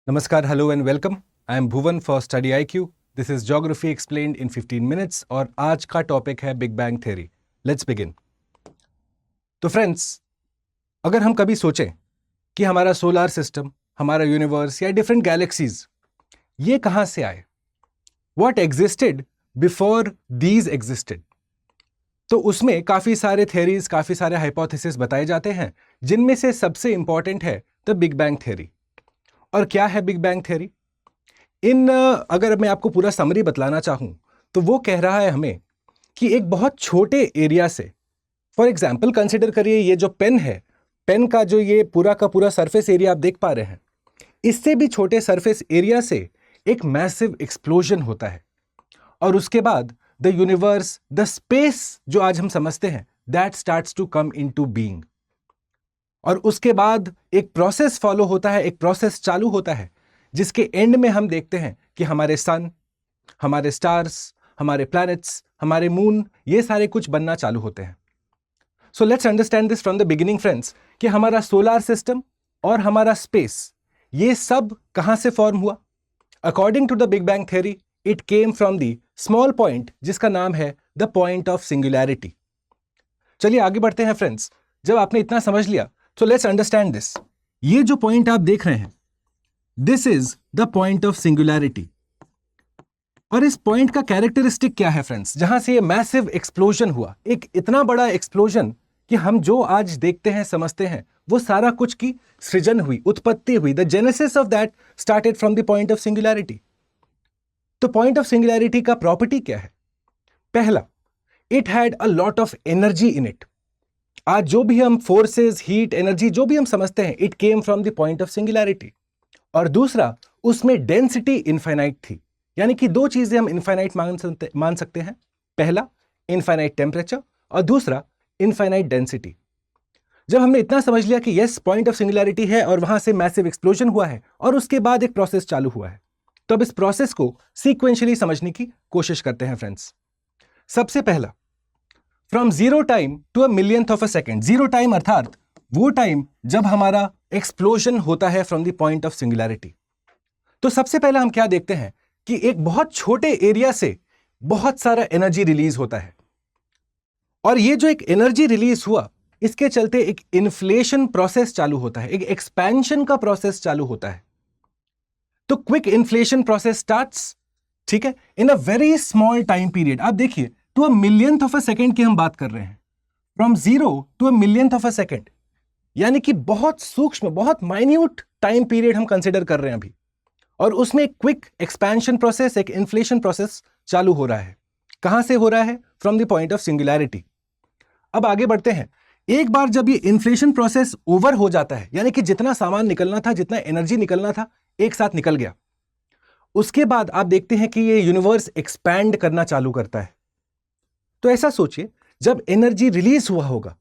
Namaskar, hello and welcome. I am Bhuvan for Study IQ. This is Geography explained in 15 minutes और आज का topic है big bang theory. Let's begin. तो friends, अगर हम कभी सोचें कि हमारा सोलर सिस्टम, हमारा यूनिवर्स या डिफरेंट गैलेक्सीज ये कहाँ से आए, What existed before these existed, तो उसमें काफ़ी सारे थ्योरीज, काफ़ी सारे हाइपोथेसिस बताए जाते हैं, जिनमें से सबसे इंपॉर्टेंट है द बिग बैंग थ्योरी. और क्या है बिग बैंग थ्योरी? अगर मैं आपको पूरा समरी बतलाना चाहूं तो वो कह रहा है हमें कि एक बहुत छोटे एरिया से, फॉर एग्जाम्पल कंसिडर करिए ये जो पेन है, पेन का जो ये पूरा का पूरा सरफेस एरिया आप देख पा रहे हैं, इससे भी छोटे सरफेस एरिया से एक मैसिव एक्सप्लोजन होता है और उसके बाद द यूनिवर्स, द स्पेस जो आज हम समझते हैं, that starts to come into being. और उसके बाद एक प्रोसेस फॉलो होता है, एक प्रोसेस चालू होता है, जिसके एंड में हम देखते हैं कि हमारे सन, हमारे स्टार्स, हमारे प्लैनेट्स, हमारे मून, ये सारे कुछ बनना चालू होते हैं. So let's understand this from the beginning friends, कि हमारा सोलर सिस्टम और हमारा स्पेस ये सब कहां से फॉर्म हुआ. According to the big bang theory, it came from the small point जिसका नाम है द पॉइंट ऑफ सिंगुलैरिटी. चलिए आगे बढ़ते हैं फ्रेंड्स. जब आपने इतना समझ लिया, so let's understand this. ये जो पॉइंट आप देख रहे हैं, this is the point of singularity. और इस पॉइंट का कैरेक्टरिस्टिक क्या है फ्रेंड्स, जहां से ये मैसिव एक्सप्लोजन हुआ, एक इतना बड़ा एक्सप्लोजन कि हम जो आज देखते हैं, समझते हैं, वो सारा कुछ की सृजन हुई, उत्पत्ति हुई. The genesis of that started from the point of singularity. तो पॉइंट ऑफ सिंगुलैरिटी का प्रॉपर्टी क्या है? पहला, it had a lot of energy in it. आज जो भी हम फोर्सेस, हीट, एनर्जी जो भी हम समझते हैं, it came from the point of singularity. और दूसरा, उसमें डेंसिटी इनफाइनाइट थी. यानी कि दो चीजें हम इनफाइनाइट मान सकते हैं. पहला, इनफाइनाइट टेम्परेचर, और दूसरा, इनफाइनाइट डेंसिटी. जब हमने इतना समझ लिया कि यस, पॉइंट ऑफ सिंगुलैरिटी है और वहां से मैसिव एक्सप्लोजन हुआ है और उसके बाद एक प्रोसेस चालू हुआ है, तो अब इस प्रोसेस को सीक्वेंशियली समझने की कोशिश करते हैं फ्रेंड्स. सबसे पहला, from zero time to a millionth of a second. Zero time अर्थात वो टाइम जब हमारा एक्सप्लोजन होता है from the point of singularity. तो सबसे पहले हम क्या देखते हैं कि एक बहुत छोटे एरिया से बहुत सारा एनर्जी रिलीज होता है. और ये जो एक एनर्जी रिलीज हुआ, इसके चलते एक इन्फ्लेशन प्रोसेस चालू होता है, एक एक्सपेंशन का प्रोसेस चालू होता है. तो क्विक इन्फ्लेशन प्रोसेस स्टार्ट्स, ठीक है, in a very small time period. आप देखिए, to a millionth of a second की हम बात कर रहे हैं. From zero to a millionth of a second, यानी कि बहुत सूक्ष्म, बहुत माइन्यूट टाइम पीरियड हम कंसिडर कर रहे हैं अभी. और उसमें एक क्विक एक्सपेंशन प्रोसेस, एक इन्फ्लेशन प्रोसेस चालू हो रहा है. कहां से हो रहा है? From the point of singularity. अब आगे बढ़ते हैं. एक बार जब ये इन्फ्लेशन प्रोसेस ओवर हो जाता है, यानी कि जितना सामान निकलना था, जितना एनर्जी निकलना था, एक साथ निकल गया, उसके बाद आप देखते हैं कि ये यूनिवर्स एक्सपैंड करना चालू करता है. तो ऐसा सोचिए, जब एनर्जी रिलीज हुआ होगा,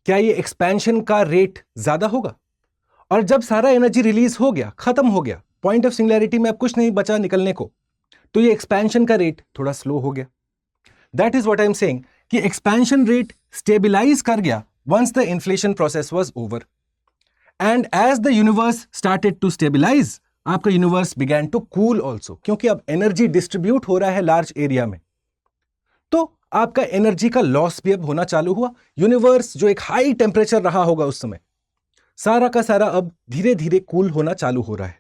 क्या ये एक्सपेंशन का रेट ज्यादा होगा? और जब सारा एनर्जी रिलीज हो गया, खत्म हो गया, पॉइंट ऑफ सिंगुलैरिटी में अब कुछ नहीं बचा निकलने को, तो ये एक्सपेंशन का रेट थोड़ा स्लो हो गया. That is what I am saying कि एक्सपेंशन रेट स्टेबलाइज कर गया once the inflation process was over. And as the universe started to stabilise, आपका universe began to cool also, क्योंकि अब एनर्जी डिस्ट्रीब्यूट हो रहा है लार्ज एरिया में. तो आपका एनर्जी का लॉस भी अब होना चालू हुआ. यूनिवर्स जो एक हाई टेम्परेचर रहा होगा उस समय, सारा का सारा अब धीरे धीरे कूल होना चालू हो रहा है.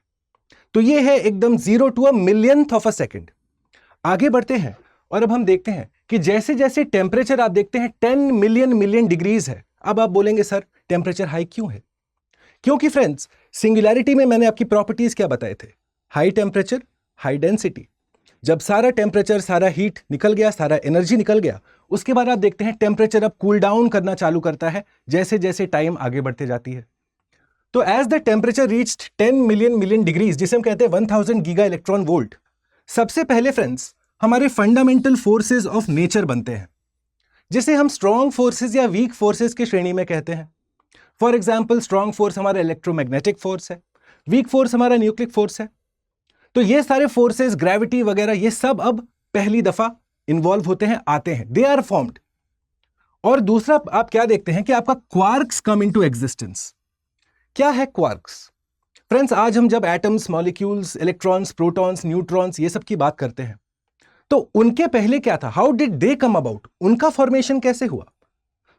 तो ये है एकदम zero to a millionth of a second. आगे बढ़ते हैं और अब हम देखते हैं कि जैसे जैसे टेम्परेचर आप देखते हैं 10 मिलियन डिग्रीज है. अब आप बोलेंगे सर टेम्परेचर हाई क्यों है? क्योंकि फ्रेंड्स, सिंगुलैरिटी में मैंने आपकी प्रॉपर्टीज क्या बताए थे? High temperature, high density. जब सारा टेम्परेचर, सारा हीट निकल गया, सारा एनर्जी निकल गया, उसके बाद आप देखते हैं टेम्परेचर अब कूल डाउन करना चालू करता है जैसे जैसे टाइम आगे बढ़ते जाती है. तो as the temperature reached 10 million degrees, जिसे हम कहते हैं 1000 गीगा इलेक्ट्रॉन वोल्ट, सबसे पहले फ्रेंड्स हमारे फंडामेंटल फोर्सेज ऑफ नेचर बनते हैं, जिसे हम स्ट्रॉन्ग फोर्सेज या वीक फोर्सेज की श्रेणी में कहते हैं. फॉर एग्जाम्पल, स्ट्रॉन्ग फोर्स हमारा इलेक्ट्रोमैग्नेटिक फोर्स है, वीक फोर्स हमारा न्यूक्लिक फोर्स है. तो ये सारे फोर्सेस, ग्रेविटी वगैरह, ये सब अब पहली दफा इन्वॉल्व होते हैं, आते हैं, दे आर फॉर्म्ड. और दूसरा आप क्या देखते हैं कि आपका क्वार्क्स कम इनटू एग्जिस्टेंस. क्या है क्वार्क्स? फ्रेंड्स, आज हम जब atoms, molecules, electrons, protons, neutrons ये सब की बात करते हैं, तो उनके पहले क्या था? How did they come about? उनका फॉर्मेशन कैसे हुआ?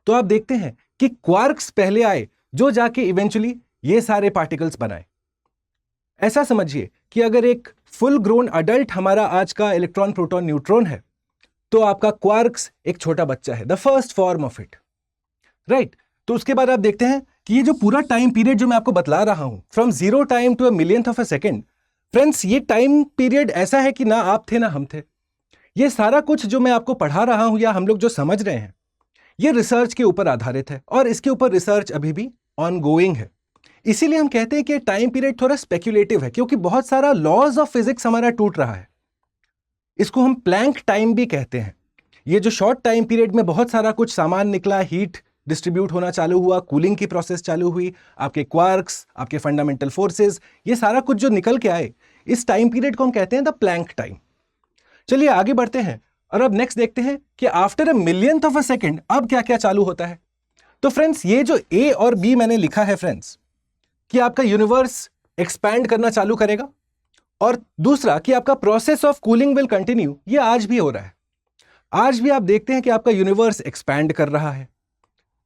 तो आप देखते हैं कि क्वार्क्स पहले आए, जो जाके इवेंचुअली ये सारे पार्टिकल्स बनाए। ऐसा समझिए कि अगर एक फुल ग्रोन अडल्ट हमारा आज का इलेक्ट्रॉन, प्रोटॉन, न्यूट्रॉन है, तो आपका क्वार्क्स एक छोटा बच्चा है, the first form of it, right? तो उसके बाद आप देखते हैं कि ये जो पूरा टाइम पीरियड जो मैं आपको बतला रहा हूं, from 0 time to a millionth of a second, friends, ये टाइम पीरियड ऐसा है कि ना आप थे ना हम थे। ये सारा कुछ जो मैं आपको पढ़ा रहा हूं या हम लोग जो समझ रहे हैं, ये रिसर्च के ऊपर आधारित है और इसके ऊपर रिसर्च अभी भी ऑनगोइंग है। इसीलिए हम कहते हैं कि टाइम पीरियड थोड़ा स्पेक्युलेटिव है, क्योंकि बहुत सारा लॉज ऑफ फिजिक्स हमारा टूट रहा है। इसको हम प्लैंक टाइम भी कहते हैं। ये जो शॉर्ट टाइम पीरियड में बहुत सारा कुछ सामान निकला, हीट डिस्ट्रीब्यूट होना चालू हुआ, कूलिंग की प्रोसेस चालू हुई, आपके क्वार्क्स, आपके फंडामेंटल फोर्सेस, ये सारा कुछ जो निकल के आए, इस टाइम पीरियड को हम कहते हैं द प्लैंक टाइम। चलिए आगे बढ़ते हैं और अब नेक्स्ट देखते हैं कि after a millionth of a second अब क्या क्या चालू होता है। तो फ्रेंड्स, ये जो ए और बी मैंने लिखा है फ्रेंड्स, कि आपका यूनिवर्स एक्सपैंड करना चालू करेगा, और दूसरा कि आपका process of cooling will continue, ये आज भी हो रहा है। आज भी आप देखते हैं कि आपका यूनिवर्स एक्सपैंड कर रहा है।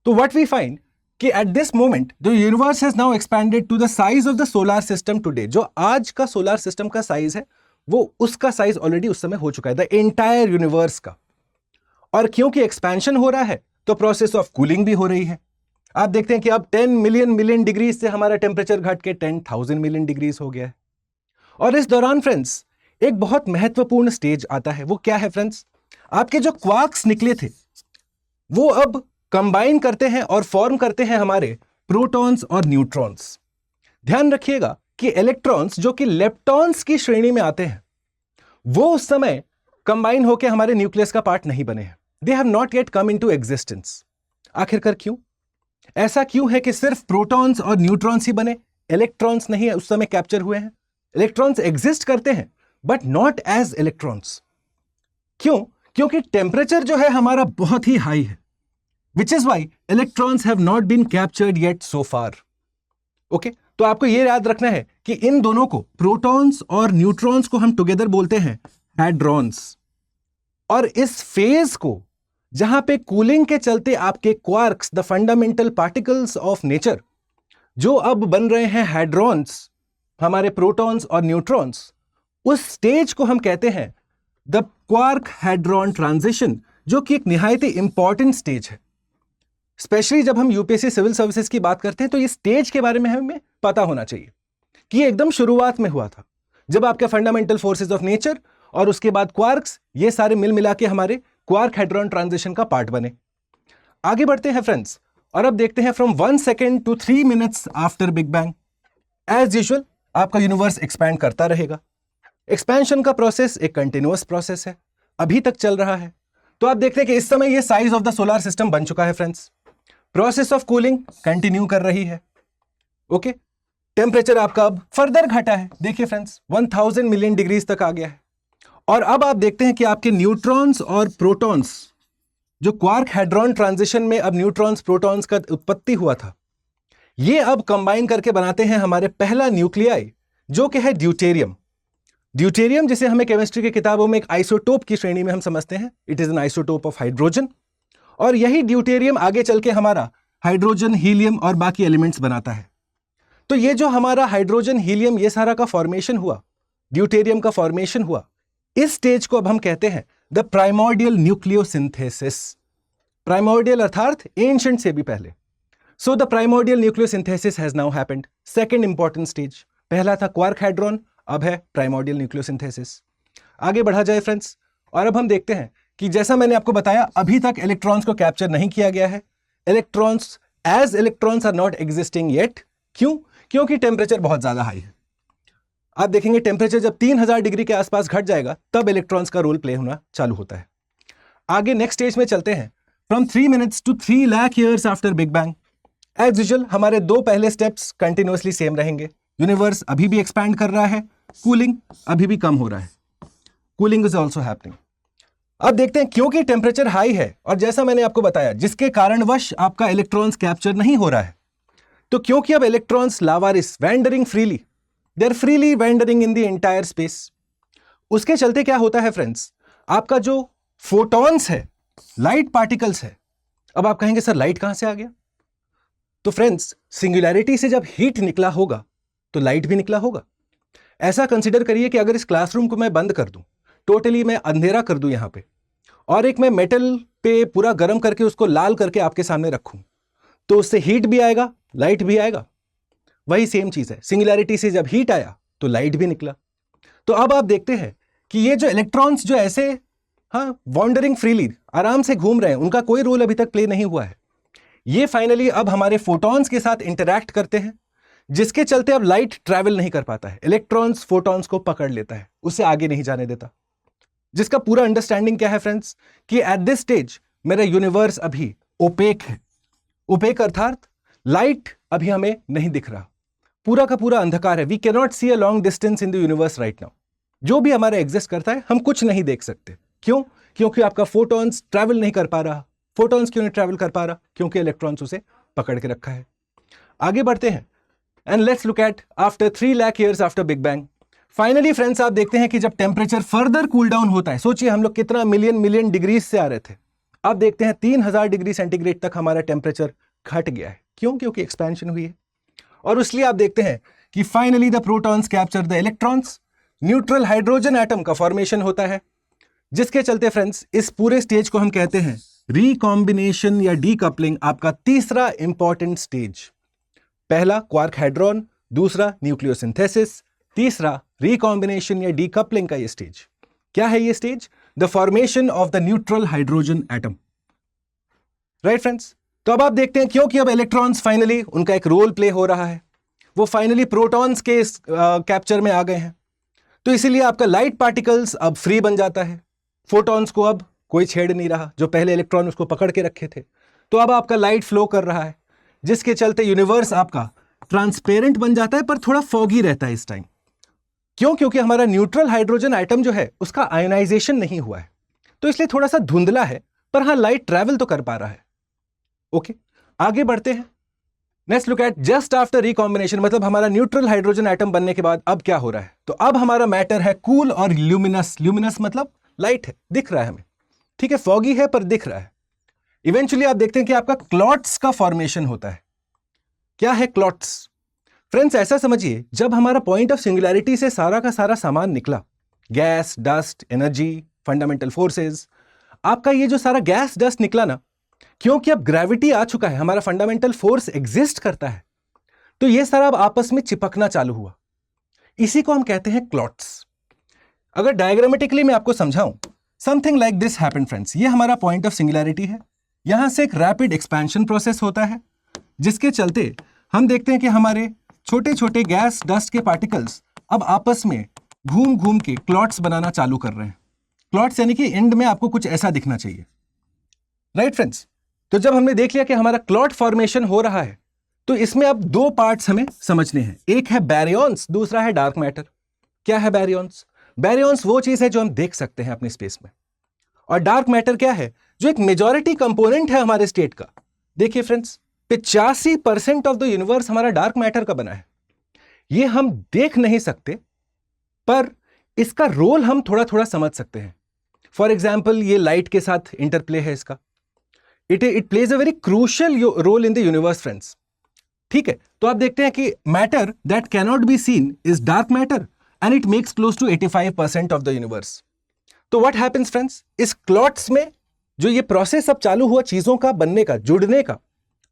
तो व्हाट वी फाइंड कि at this moment the universe has now expanded to the size of the solar system today. जो आज का सोलर सिस्टम का साइज है, वो उसका साइज ऑलरेडी उस समय हो चुका है, द एंटायर यूनिवर्स का। और क्योंकि एक्सपेंशन हो रहा है, तो प्रोसेस ऑफ कूलिंग भी हो रही है। आप देखते हैं कि अब 10 मिलियन डिग्रीज से हमारा टेम्परेचर घट के 10,000 मिलियन डिग्रीज हो गया है। और इस दौरान फ्रेंड्स, एक बहुत महत्वपूर्ण स्टेज आता है। वो क्या है फ्रेंड्स? आपके जो क्वार्क्स निकले थे, वो अब कंबाइन करते हैं और फॉर्म करते हैं हमारे प्रोटॉन्स और न्यूट्रॉन्स। ध्यान रखिएगा कि इलेक्ट्रॉन्स जो कि लेप्टॉन्स की श्रेणी में आते हैं, वो उस समय कंबाइन होकर हमारे न्यूक्लियस का पार्ट नहीं बने हैं। They have not yet come into existence. आखिरकार क्यों? ऐसा क्यों है कि सिर्फ प्रोटॉन्स और न्यूट्रॉन्स ही बने, इलेक्ट्रॉन्स नहीं उस समय कैप्चर हुए हैं? इलेक्ट्रॉन्स एग्जिस्ट करते हैं बट नॉट एज इलेक्ट्रॉन्स। क्यों? क्योंकि टेम्परेचर जो है हमारा बहुत ही हाई है, which is why electrons have not been captured yet so far. Okay, तो आपको यह याद रखना है कि इन दोनों को, प्रोटॉन्स और न्यूट्रॉन्स को हम टुगेदर बोलते हैं हैड्रॉन्स। और इस फेज को, जहां पे कूलिंग के चलते आपके quarks, the fundamental particles of nature, जो अब बन रहे हैं हैड्रॉन्स, हमारे प्रोटॉन्स और न्यूट्रॉन्स, उस स्टेज को हम कहते हैं द क्वार्क हैड्रॉन ट्रांजिशन, जो कि एक निहायत ही इंपॉर्टेंट स्टेज है। स्पेशली जब हम यूपीएससी सिविल सर्विसेज की बात करते हैं, तो ये स्टेज के बारे में हमें पता होना चाहिए कि ये एकदम शुरुआत में हुआ था, जब आपके फंडामेंटल फोर्सेज ऑफ नेचर और उसके बाद क्वार्क्स, ये सारे मिल मिला के हमारे क्वार्क हैड्रॉन ट्रांजिशन का पार्ट बने। आगे बढ़ते हैं फ्रेंड्स, और अब देखते हैं from 1 second to 3 minutes after big bang. As usual आपका यूनिवर्स एक्सपैंड करता रहेगा। एक्सपेंशन का प्रोसेस एक कंटिन्यूअस प्रोसेस है, अभी तक चल रहा है। तो आप देखते हैं कि इस समय ये size of the solar system बन चुका है friends. Process of cooling continue कर रही है। ओके, टेम्परेचर आपका अब फर्दर घटा है। देखिए फ्रेंड्स, 1000 मिलियन डिग्रीज तक आ गया है। और अब आप देखते हैं कि आपके न्यूट्रॉन्स और प्रोटॉन्स, जो क्वार्क हैड्रॉन ट्रांजिशन में अब न्यूट्रॉन्स प्रोटॉन्स का उत्पत्ति हुआ था, ये अब कंबाइन करके बनाते हैं हमारे पहला न्यूक्लियाई, जो कि है ड्यूटेरियम। ड्यूटेरियम, जिसे हमें केमिस्ट्री की किताबों में एक आइसोटोप की श्रेणी में हम समझते हैं, it is an isotope of hydrogen. और यही ड्यूटेरियम आगे चल के हमारा हाइड्रोजन, हीलियम और बाकी एलिमेंट्स बनाता है। तो ये जो हमारा हाइड्रोजन, हीलियम, ये सारा का फॉर्मेशन हुआ, ड्यूटेरियम का फॉर्मेशन हुआ, इस स्टेज को अब हम कहते हैं द प्राइमोर्डियल न्यूक्लियोसिंथेसिस। प्राइमोर्डियल अर्थात एंशिएंट से भी पहले। So the primordial nucleosynthesis has now happened. Second important stage, पहला था क्वार्क हैड्रॉन, अब है प्राइमोर्डियल न्यूक्लियोसिंथेसिस। आगे बढ़ा जाए फ्रेंड्स, और अब हम देखते हैं कि जैसा मैंने आपको बताया, अभी तक इलेक्ट्रॉन्स को कैप्चर नहीं किया गया है। Electrons as electrons are not existing yet. क्यों? क्योंकि टेम्परेचर बहुत ज्यादा हाई है। आप देखेंगे टेम्परेचर जब 3000 डिग्री के आसपास घट जाएगा, तब इलेक्ट्रॉन्स का रोल प्ले होना चालू होता है। आगे नेक्स्ट स्टेज में चलते हैं, from 3 minutes to 3 lakh years after big bang. As usual हमारे दो पहले स्टेप्स कंटिन्यूअसली सेम रहेंगे। यूनिवर्स अभी भी एक्सपैंड कर रहा है, कूलिंग अभी भी कम हो रहा है, कूलिंग इज ऑल्सो हैपनिंग। अब देखते हैं, क्योंकि टेम्परेचर हाई है और जैसा मैंने आपको बताया, जिसके कारणवश आपका इलेक्ट्रॉन्स कैप्चर नहीं हो रहा है, तो क्योंकि अब इलेक्ट्रॉन्स लावारिस, wandering freely, they are freely wandering in the entire space. उसके चलते क्या होता है फ्रेंड्स, आपका जो फोटॉन्स है, लाइट पार्टिकल्स है। अब आप कहेंगे सर लाइट कहां से आ गया? तो फ्रेंड्स, सिंगुलैरिटी से जब हीट निकला होगा तो लाइट भी निकला होगा। ऐसा कंसिडर करिए कि अगर इस क्लासरूम को मैं बंद कर दूं, टोटली मैं अंधेरा कर दूं यहां पे, और एक मैं मेटल पे पूरा गर्म करके उसको लाल करके आपके सामने रखूं, तो उससे हीट भी आएगा, लाइट भी आएगा। वही सेम चीज है, सिंगुलैरिटी से जब हीट आया तो लाइट भी निकला। तो अब आप देखते हैं कि ये जो इलेक्ट्रॉन्स जो ऐसे वॉन्डरिंग फ्रीली आराम से घूम रहे हैं, उनका कोई रोल अभी तक प्ले नहीं हुआ है। ये फाइनली अब हमारे फोटॉन्स के साथ इंटरैक्ट करते हैं, जिसके चलते अब लाइट ट्रैवल नहीं कर पाता है। इलेक्ट्रॉन्स फोटॉन्स को पकड़ लेता है, उसे आगे नहीं जाने देता। जिसका पूरा अंडरस्टैंडिंग क्या है फ्रेंड्स, कि एट दिस स्टेज मेरा यूनिवर्स अभी ओपेक है। ओपेक अर्थात लाइट अभी हमें नहीं दिख रहा, पूरा का पूरा अंधकार है। We can not see a long distance in the universe right now. जो भी हमारा एग्जिस्ट करता है हम कुछ नहीं देख सकते। क्यों? क्योंकि आपका फोटॉन्स ट्रैवल नहीं कर पा रहा। फोटॉन्स क्यों नहीं ट्रैवल कर पा रहा? क्योंकि इलेक्ट्रॉन्स उसे पकड़ के रखा है। आगे बढ़ते हैं and let's look at after 3 lakh years after big bang. Finally friends, आप देखते हैं कि जब टेम्परेचर फर्दर कूल डाउन होता है, सोचिए हम लोग कितना मिलियन डिग्रीज से आ रहे थे, अब देखते हैं 3000 डिग्री सेंटीग्रेड तक हमारा टेम्परेचर घट गया है। क्यों? क्योंकि एक्सपेंशन हुई है। और इसलिए आप देखते हैं कि finally the protons capture the electrons, neutral hydrogen atom का फॉर्मेशन होता है, जिसके चलते फ्रेंड्स इस पूरे स्टेज को हम कहते हैं रिकॉम्बिनेशन या डीकपलिंग, आपका तीसरा इंपॉर्टेंट स्टेज। पहला क्वार्क हाइड्रॉन, दूसरा न्यूक्लियोसिंथेसिस, तीसरा रिकॉम्बिनेशन या डीकपलिंग का ये स्टेज। क्या है ये stage? The formation of the neutral hydrogen atom. Right friends, तो अब आप देखते हैं क्योंकि अब इलेक्ट्रॉन्स फाइनली उनका एक रोल प्ले हो रहा है, वो फाइनली प्रोटॉन्स के कैप्चर में आ गए हैं, तो इसीलिए आपका लाइट पार्टिकल्स अब फ्री बन जाता है। फोटॉन्स को अब कोई छेड़ नहीं रहा, जो पहले इलेक्ट्रॉन उसको पकड़ के रखे थे। तो अब आपका लाइट फ्लो कर रहा है, जिसके चलते यूनिवर्स आपका ट्रांसपेरेंट बन जाता है, पर थोड़ा फॉगी रहता है इस टाइम। क्यों? क्योंकि हमारा न्यूट्रल हाइड्रोजन एटम जो है उसका आयोनाइजेशन नहीं हुआ है, तो इसलिए थोड़ा सा धुंधला है, पर हाँ लाइट ट्रैवल तो कर पा रहा है। ओके, आगे बढ़ते हैं। Next look at just after recombination, मतलब हमारा न्यूट्रल हाइड्रोजन एटम बनने के बाद अब क्या हो रहा है? तो अब हमारा मैटर है कूल और ल्यूमिनस। ल्यूमिनस मतलब लाइट है, दिख रहा है हमें, ठीक है, फॉगी है पर दिख रहा है। इवेंचुअली आप देखते हैं कि आपका क्लॉट्स का फॉर्मेशन होता है। क्या है क्लॉट्स? फ्रेंड्स ऐसा समझिए, जब हमारा पॉइंट ऑफ सिंगुलैरिटी से सारा का सारा सामान निकला, gas, dust, energy, fundamental forces, आपका ये जो सारा गैस डस्ट निकला ना, क्योंकि अब ग्रेविटी आ चुका है, हमारा फंडामेंटल फोर्स एग्जिस्ट करता है, तो ये सारा अब आपस में चिपकना चालू हुआ। इसी को हम कहते हैं क्लॉट्स। अगर डायग्रामेटिकली मैं आपको समझाऊं, something like this happened friends. ये हमारा पॉइंट ऑफ सिंगुलैरिटी है, यहां से एक रैपिड एक्सपेंशन प्रोसेस होता है, जिसके चलते हम देखते हैं कि हमारे छोटे छोटे गैस डस्ट के पार्टिकल्स अब आपस में घूम घूम के क्लॉट्स बनाना चालू कर रहे हैं। क्लॉट्स यानी कि एंड में आपको कुछ ऐसा दिखना चाहिए। राइट फ्रेंड्स, तो जब हमने देख लिया कि हमारा क्लॉट फॉर्मेशन हो रहा है, तो इसमें अब 2 पार्ट्स हमें समझने हैं। एक है बैरियॉन्स, दूसरा है डार्क मैटर। क्या है बैरियॉन्स? बैरियॉन्स वो चीज है जो हम देख सकते हैं अपने स्पेस में, और डार्क मैटर क्या है? जो एक मेजॉरिटी कंपोनेंट है हमारे स्टेट का। देखिए फ्रेंड्स, 85% ऑफ द यूनिवर्स हमारा डार्क मैटर का बना है। ये हम देख नहीं सकते, पर इसका रोल हम थोड़ा थोड़ा समझ सकते हैं। फॉर एग्जाम्पल, ये लाइट के साथ इंटरप्ले है इसका। It plays a very crucial role in the universe friends. ठीक है, तो आप देखते हैं कि matter that cannot be seen is dark matter and it makes close to 85% of the universe. तो व्हाट हैपेंस फ्रेंड्स, इस क्लॉट्स में जो ये प्रोसेस अब चालू हुआ चीजों का बनने का, जुड़ने का,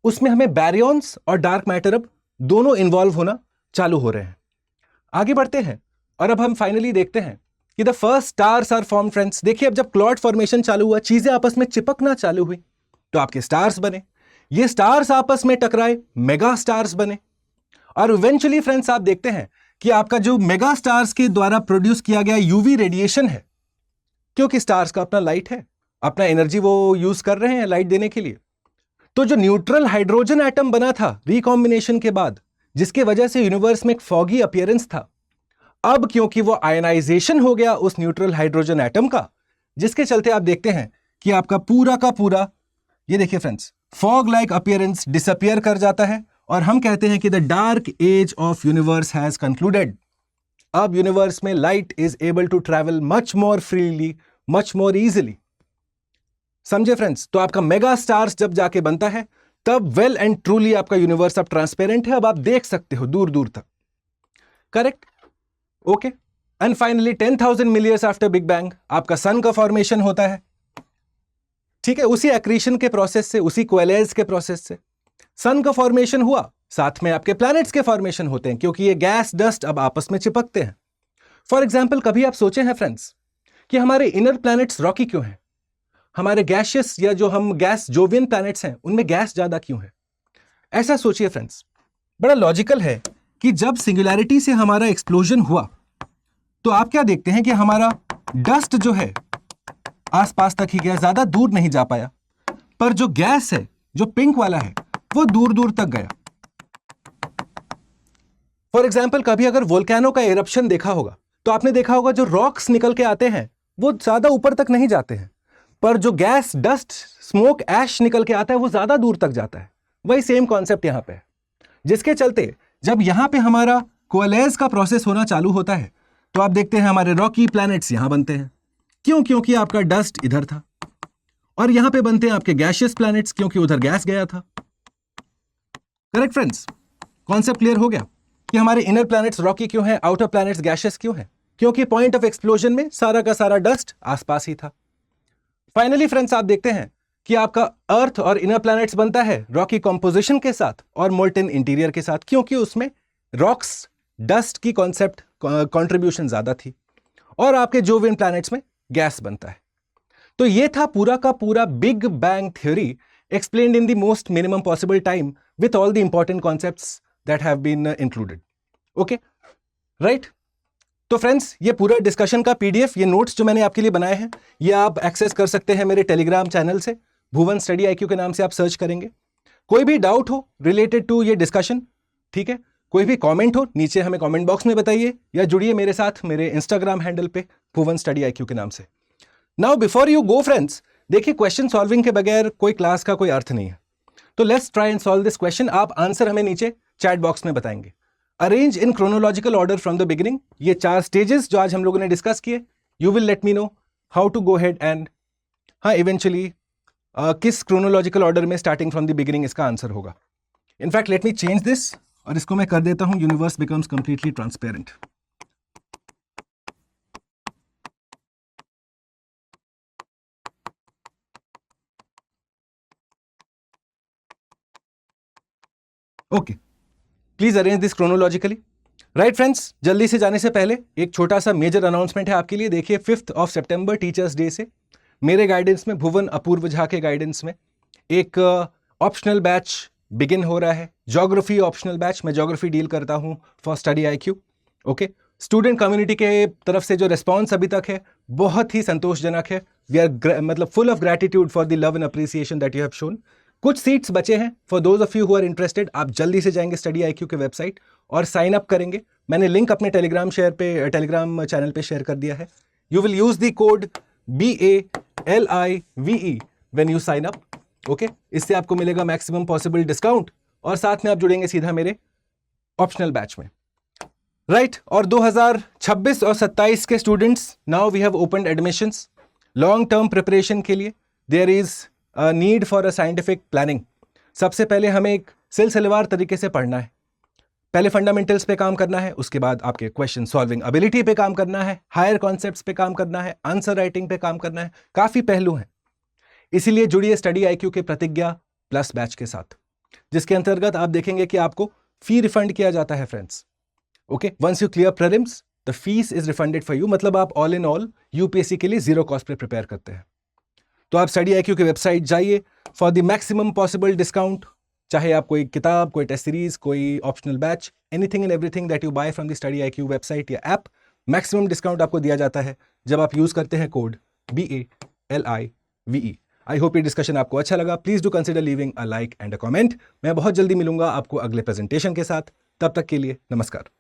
उसमें हमें बैरियॉन्स और डार्क मैटर अब दोनों इन्वॉल्व होना चालू हो रहे हैं। आगे बढ़ते हैं और अब हम फाइनली देखते हैं कि the first stars are form friends. देखिए, अब जब क्लॉट फॉर्मेशन चालू हुआ, चीजें आपस में चिपकना चालू हुई, तो आपके स्टार्स बने। ये स्टार्स आपस में टकराए, मेगा स्टार्स बने, और इवेंचुअली फ्रेंड्स आप देखते हैं कि आपका जो मेगा स्टार्स के द्वारा प्रोड्यूस किया गया यूवी रेडिएशन है, क्योंकि स्टार्स का अपना लाइट है, अपना एनर्जी वो यूज कर रहे हैं लाइट देने के लिए। तो जो न्यूट्रल हाइड्रोजन एटम बना था रिकॉम्बिनेशन के बाद, जिसके वजह से यूनिवर्स में एक फॉगी अपीयरेंस था, अब क्योंकि वो आयनाइजेशन हो गया उस न्यूट्रल हाइड्रोजन एटम का, जिसके चलते आप देखते हैं कि आपका पूरा का पूरा, ये देखिए friends, fog like appearance disappear कर जाता है, और हम कहते हैं कि the dark age of universe has concluded. अब यूनिवर्स में light is able to travel much more freely, much more easily. समझे फ्रेंड्स? तो आपका मेगा स्टार्स जब जाके बनता है तब वेल एंड ट्रूली आपका यूनिवर्स अब ट्रांसपेरेंट है, अब आप देख सकते हो दूर दूर तक। Correct? Okay. And finally 10,000 मिलियर्स after big bang आपका सन का फॉर्मेशन होता है। ठीक है, उसी एक्रीशन के प्रोसेस से, उसी कोएलेज के प्रोसेस से सन का फॉर्मेशन हुआ, साथ में आपके प्लैनेट्स के फॉर्मेशन होते हैं, क्योंकि ये गैस डस्ट अब आपस में चिपकते हैं। फॉर एग्जाम्पल, कभी आप सोचे हैं फ्रेंड्स कि हमारे इनर प्लैनेट्स रॉकी क्यों हैं? हमारे गैशियस या जो हम गैस जोवियन प्लैनेट्स हैं उनमें गैस ज्यादा क्यों है? ऐसा सोचिए फ्रेंड्स, बड़ा लॉजिकल है कि जब सिंगुलैरिटी से हमारा एक्सप्लोजन हुआ तो आप क्या देखते हैं कि हमारा डस्ट जो है आसपास तक ही गया, ज्यादा दूर नहीं जा पाया, पर जो गैस है, जो पिंक वाला है, वो दूर दूर तक गया। फॉर एग्जाम्पल, कभी अगर वोल्केनो का एरप्शन देखा होगा तो आपने देखा होगा जो रॉक्स निकल के आते हैं वो ज्यादा ऊपर तक नहीं जाते हैं, पर जो गैस डस्ट स्मोक ऐश निकल के आता है वो ज्यादा दूर तक जाता है। वही सेम कॉन्सेप्ट यहां पे है, जिसके चलते जब यहां पे हमारा कोएलेज का प्रोसेस होना चालू होता है तो आप देखते हैं हमारे रॉकी प्लैनेट्स यहां बनते हैं। क्यों? क्योंकि आपका डस्ट इधर था, और यहां पे बनते हैं आपके गैशियस प्लैनेट्स क्योंकि उधर गैस गया था। Correct friends? कॉन्सेप्ट क्लियर हो गया कि हमारे इनर प्लैनेट्स रॉकी क्यों हैं, आउटर प्लैनेट्स गैशियस क्यों हैं? क्योंकि पॉइंट ऑफ एक्सप्लोजन में सारा का सारा डस्ट आसपास ही था। फाइनली फ्रेंड्स, आप देखते हैं कि आपका अर्थ और इनर प्लैनेट्स बनता है रॉकी कॉम्पोजिशन के साथ और मोल्टेन इंटीरियर के साथ, क्योंकि उसमें रॉक्स डस्ट की कॉन्सेप्ट कंट्रीब्यूशन ज्यादा थी, और आपके जोवियन प्लैनेट्स में गैस बनता है। तो ये था पूरा का पूरा big bang theory explained in the most minimum possible time with all the important concepts that have been included. Okay? Right? तो फ्रेंड्स, ये पूरा डिस्कशन का पीडीएफ, ये नोट्स जो मैंने आपके लिए बनाए हैं, ये आप एक्सेस कर सकते हैं मेरे टेलीग्राम चैनल से, भुवन स्टडी आईक्यू के नाम से आप सर्च करेंगे। कोई भी डाउट हो रिलेटेड टू ये डिस्कशन, ठीक है, कोई भी कमेंट हो नीचे हमें कमेंट बॉक्स में बताइए, या जुड़िए मेरे साथ मेरे इंस्टाग्राम हैंडल पे भुवन स्टडी आईक्यू के नाम से। Now before you go friends, देखिए क्वेश्चन सॉल्विंग के बगैर कोई क्लास का कोई अर्थ नहीं है, तो let's try and solve this question. आप आंसर हमें नीचे चैट बॉक्स में बताएंगे। Arrange in chronological order from the beginning, ये 4 स्टेजेस जो आज हम लोगों ने डिस्कस किए, you will let me know how to go ahead and हाँ इवेंचुअली किस क्रोनोलॉजिकल ऑर्डर में स्टार्टिंग फ्रॉम द बिगिनिंग इसका आंसर होगा। In fact let me change this, और इसको मैं कर देता हूं universe becomes completely transparent. Okay, please arrange this chronologically. Right friends, जल्दी से जाने से पहले एक छोटा सा मेजर अनाउंसमेंट है आपके लिए। देखिए 5 सितंबर टीचर्स डे से मेरे गाइडेंस में, भुवन अपूर्व झा के गाइडेंस में, एक ऑप्शनल बैच बिगिन हो रहा है, ज्योग्राफी ऑप्शनल बैच। मैं ज्योग्राफी डील करता हूं for study IQ. Okay, student community के तरफ से जो रिस्पॉन्स अभी तक है बहुत ही संतोषजनक है। वी आर मतलब full of gratitude for the love and appreciation that you have shown. कुछ सीट्स बचे हैं for those of you who are interested. आप जल्दी से जाएंगे स्टडी आईक्यू के वेबसाइट और साइन अप करेंगे। मैंने लिंक अपने टेलीग्राम टेलीग्राम चैनल पे शेयर कर दिया है। You will use the code BALIVE when you sign up. Okay, इससे आपको मिलेगा मैक्सिमम पॉसिबल डिस्काउंट, और साथ में आप जुड़ेंगे सीधा मेरे ऑप्शनल बैच में। राइट, और 2026 और 27 के students, now we have opened admissions long term preparation के लिए। There is need for a scientific planning. सबसे पहले हमें एक सिलसिलेवार तरीके से पढ़ना है। पहले फंडामेंटल्स पे काम करना है, उसके बाद आपके क्वेश्चन सॉल्विंग एबिलिटी पे काम करना है, हायर कॉन्सेप्ट्स पे काम करना है, आंसर राइटिंग पे काम करना है। काफी पहलू हैं, इसीलिए जुड़िए स्टडी आईक्यू के प्रतिज्ञा प्लस बैच के साथ, जिसके अंतर्गत आप देखेंगे कि आपको फी रिफंड किया जाता है friends. Okay, once you clear prelims the fees is refunded for you, मतलब आप ऑल इन ऑल यूपीएससी के लिए 0 कॉस्ट पे प्रिपेयर करते हैं। तो आप स्टडी आईक्यू की वेबसाइट जाइए for the maximum possible discount. चाहे आप कोई किताब, कोई टेस्ट सीरीज, कोई optional batch, anything and everything that you buy from the Study IQ website या ऐप, मैक्सिमम डिस्काउंट आपको दिया जाता है जब आप यूज करते हैं कोड BALIVE। आई होप ये डिस्कशन आपको अच्छा लगा। Please do consider leaving a like and a comment. मैं बहुत जल्दी मिलूंगा आपको अगले प्रेजेंटेशन के साथ। तब तक के लिए नमस्कार।